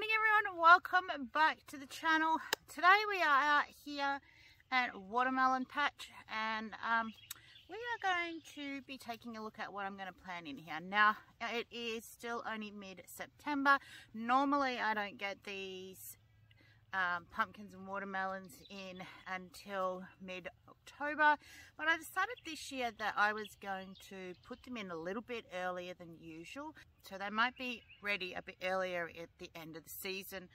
morning everyone, welcome back to the channel. Today we are out here at Watermelon Patch and we are going to be taking a look at what I'm going to plant in here. Now it is still only mid-September. Normally I don't get these pumpkins and watermelons in until mid-October, but I decided this year that I was going to put them in a little bit earlier than usual, so they might be ready a bit earlier at the end of the season,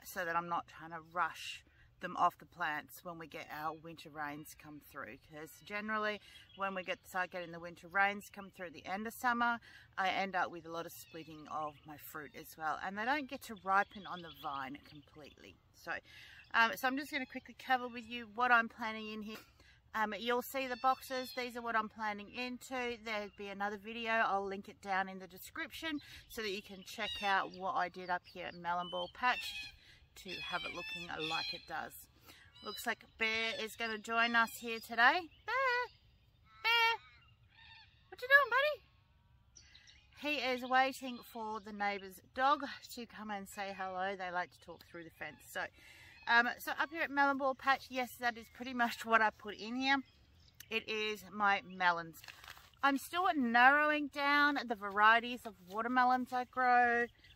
so that I'm not trying to rush them off the plants when we get our winter rains come through, because generally when we start getting the winter rains come through at the end of summer, I end up with a lot of splitting of my fruit as well, and they don't get to ripen on the vine completely. So I'm just going to quickly cover with you what I'm planning in here. You'll see the boxes. These are what I'm planning into. There'll be another video. I'll link it down in the description so that you can check out what I did up here at Melon Ball Patch to have it looking like it does. Looks like Bear is going to join us here today. Bear! Bear! What you doing, buddy? He is waiting for the neighbour's dog to come and say hello. They like to talk through the fence. So up here at Melon Ball Patch, yes, that is pretty much what I put in here. It is my melons. I'm still narrowing down the varieties of watermelons I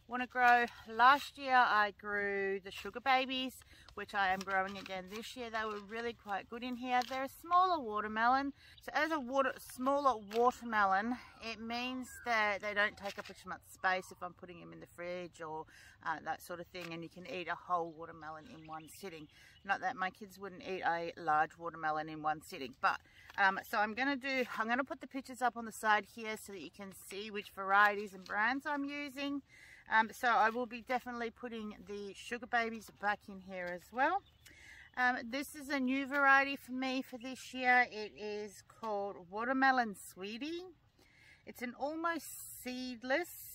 want to grow. Last year I grew the sugar babies, which I am growing again this year. They were really quite good in here. They're a smaller watermelon. So as a smaller watermelon, it means that they don't take up as much space if I'm putting them in the fridge or that sort of thing, and you can eat a whole watermelon in one sitting. Not that my kids wouldn't eat a large watermelon in one sitting, but so I'm going to put the pictures up on the side here so that you can see which varieties and brands I'm using. So I will be definitely putting the sugar babies back in here as well. This is a new variety for me for this year. It is called Watermelon Sweetie. It's an almost seedless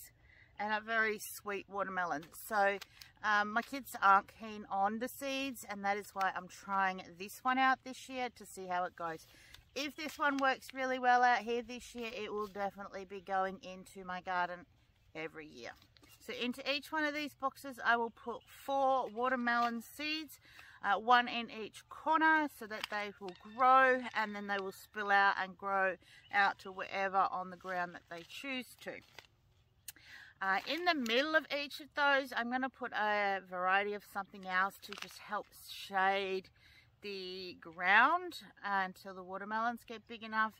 and a very sweet watermelon. So my kids aren't keen on the seeds, and that is why I'm trying this one out this year to see how it goes. If this one works really well out here this year, it will definitely be going into my garden every year. So into each one of these boxes I will put 4 watermelon seeds, 1 in each corner, so that they will grow and then they will spill out and grow out to wherever on the ground that they choose to. In the middle of each of those I'm going to put a variety of something else to just help shade the ground until the watermelons get big enough.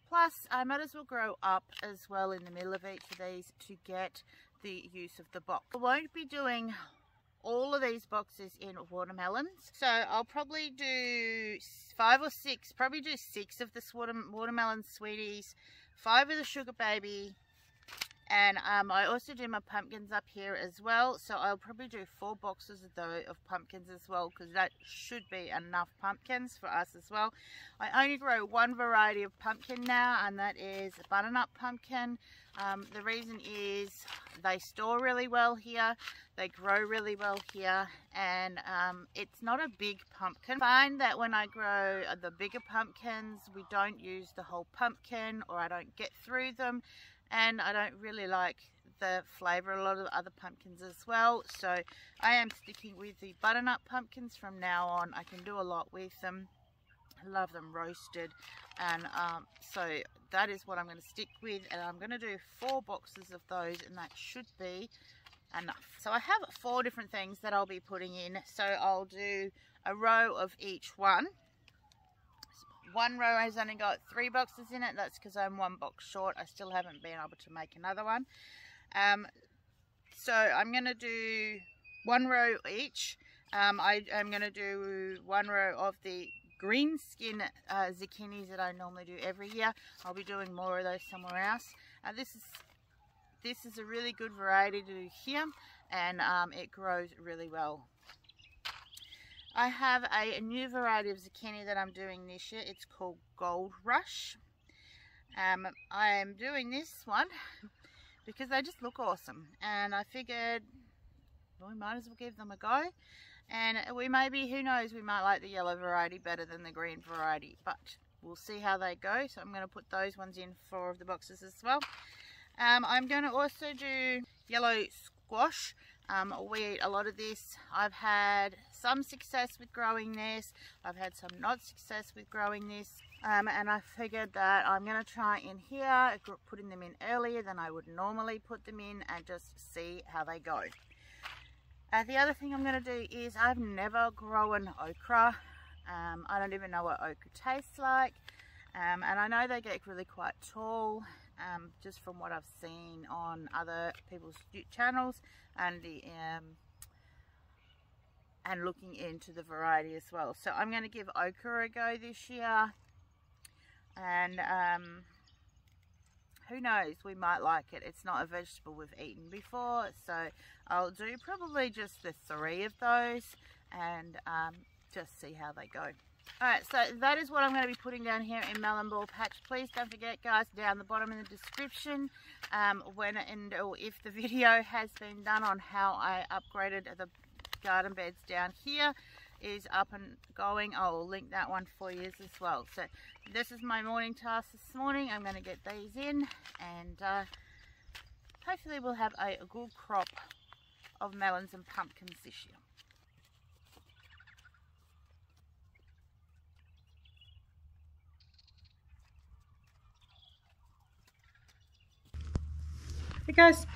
Plus I might as well grow up as well in the middle of each of these to get the use of the box. I won't be doing all of these boxes in watermelons, so I'll probably do 5 or 6, probably do 6 of this watermelon sweeties, 5 of the sugar baby, and I also do my pumpkins up here as well, so I'll probably do 4 boxes of pumpkins as well, because that should be enough pumpkins for us as well. I only grow one variety of pumpkin now, and that is a butternut pumpkin. The reason is they store really well here, they grow really well here, and it's not a big pumpkin. I find that when I grow the bigger pumpkins, we don't use the whole pumpkin, or I don't get through them, and I don't really like the flavour of a lot of other pumpkins as well. So I am sticking with the butternut pumpkins from now on. I can do a lot with them. I love them roasted, and so that is what I'm going to stick with, and I'm going to do 4 boxes of those, and that should be enough. So I have 4 different things that I'll be putting in, so I'll do a row of each one. One row has only got 3 boxes in it. That's because I'm 1 box short. I still haven't been able to make another one. So I'm going to do 1 row each. I'm going to do 1 row of the green skin zucchinis that I normally do every year. I'll be doing more of those somewhere else. This is a really good variety to do here, and it grows really well. I have a new variety of zucchini that I'm doing this year. It's called Gold Rush. I am doing this one because they just look awesome, and I figured, well, we might as well give them a go. And we maybe, who knows, we might like the yellow variety better than the green variety, but we'll see how they go. So I'm going to put those ones in 4 of the boxes as well. I'm going to also do yellow squash. We eat a lot of this. I've had some success with growing this. I've had some not success with growing this. And I figured that I'm going to try in here, putting them in earlier than I would normally put them in, and just see how they go. The other thing I'm going to do is I've never grown okra. I don't even know what okra tastes like. And I know they get really quite tall, just from what I've seen on other people's channels, and looking into the variety as well. So I'm going to give okra a go this year, and who knows, we might like it. It's not a vegetable we've eaten before, so I'll do probably just the 3 of those, and just see how they go. Alright, so that is what I'm going to be putting down here in Melon Ball Patch. Please don't forget, guys, down the bottom in the description, when and or if the video has been done on how I upgraded the garden beds down here is up and going, I will link that one for you as well. So this is my morning task this morning. I'm going to get these in, and hopefully we'll have a good crop of melons and pumpkins this year. Hey guys,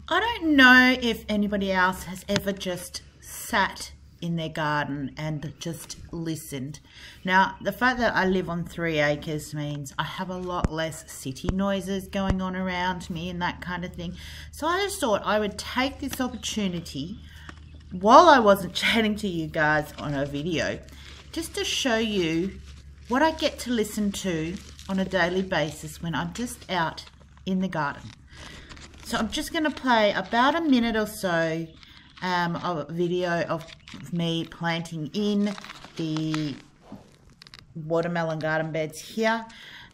I don't know if anybody else has ever just sat in their garden and just listened. Now, the fact that I live on 3 acres means I have a lot less city noises going on around me and that kind of thing. So I just thought I would take this opportunity while I wasn't chatting to you guys on a video, just to show you what I get to listen to on a daily basis when I'm just out in the garden. So I'm just going to play about a minute or so of a video of me planting in the watermelon garden beds here,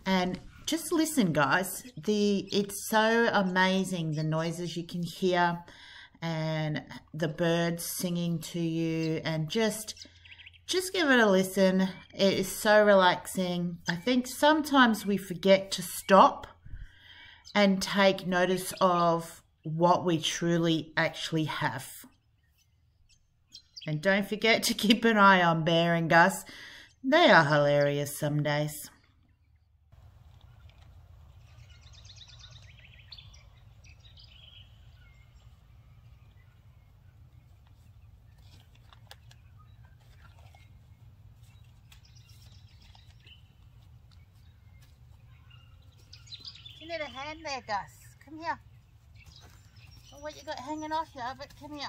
and just listen, guys. It's so amazing, the noises you can hear and the birds singing to you, and just give it a listen. It is so relaxing. I think sometimes we forget to stop and take notice of what we truly actually have. And don't forget to keep an eye on Bear and Gus. They are hilarious some days. You need a hand there, Gus. Come here. Oh, what you got hanging off you, but come here.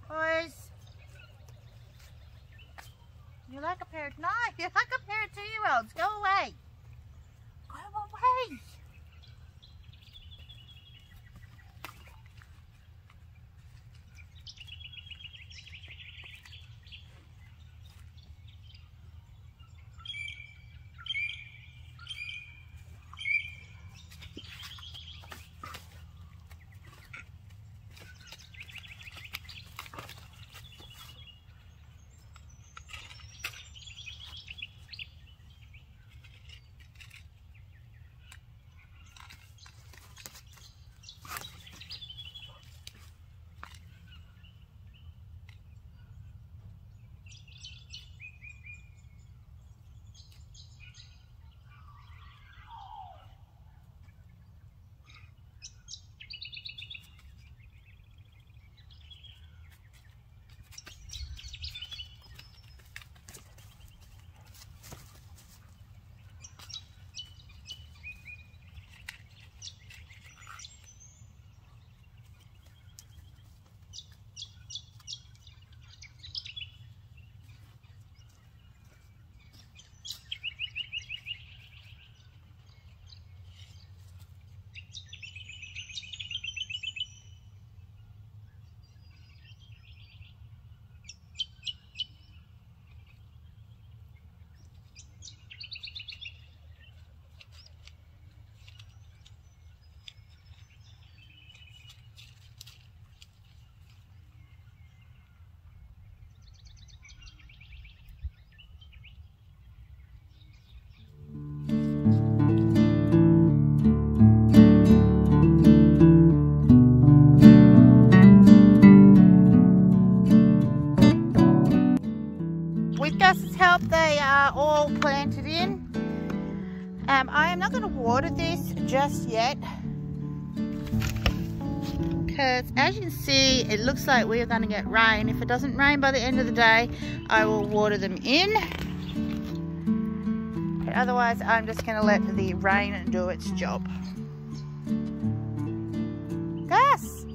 Boys, you're like a pair of, no, you're like a pair of 2-year-olds. Go away. Go away. water this just yet, because as you can see, it looks like we're going to get rain. If it doesn't rain by the end of the day, I will water them in. But otherwise, I'm just going to let the rain do its job. Gus!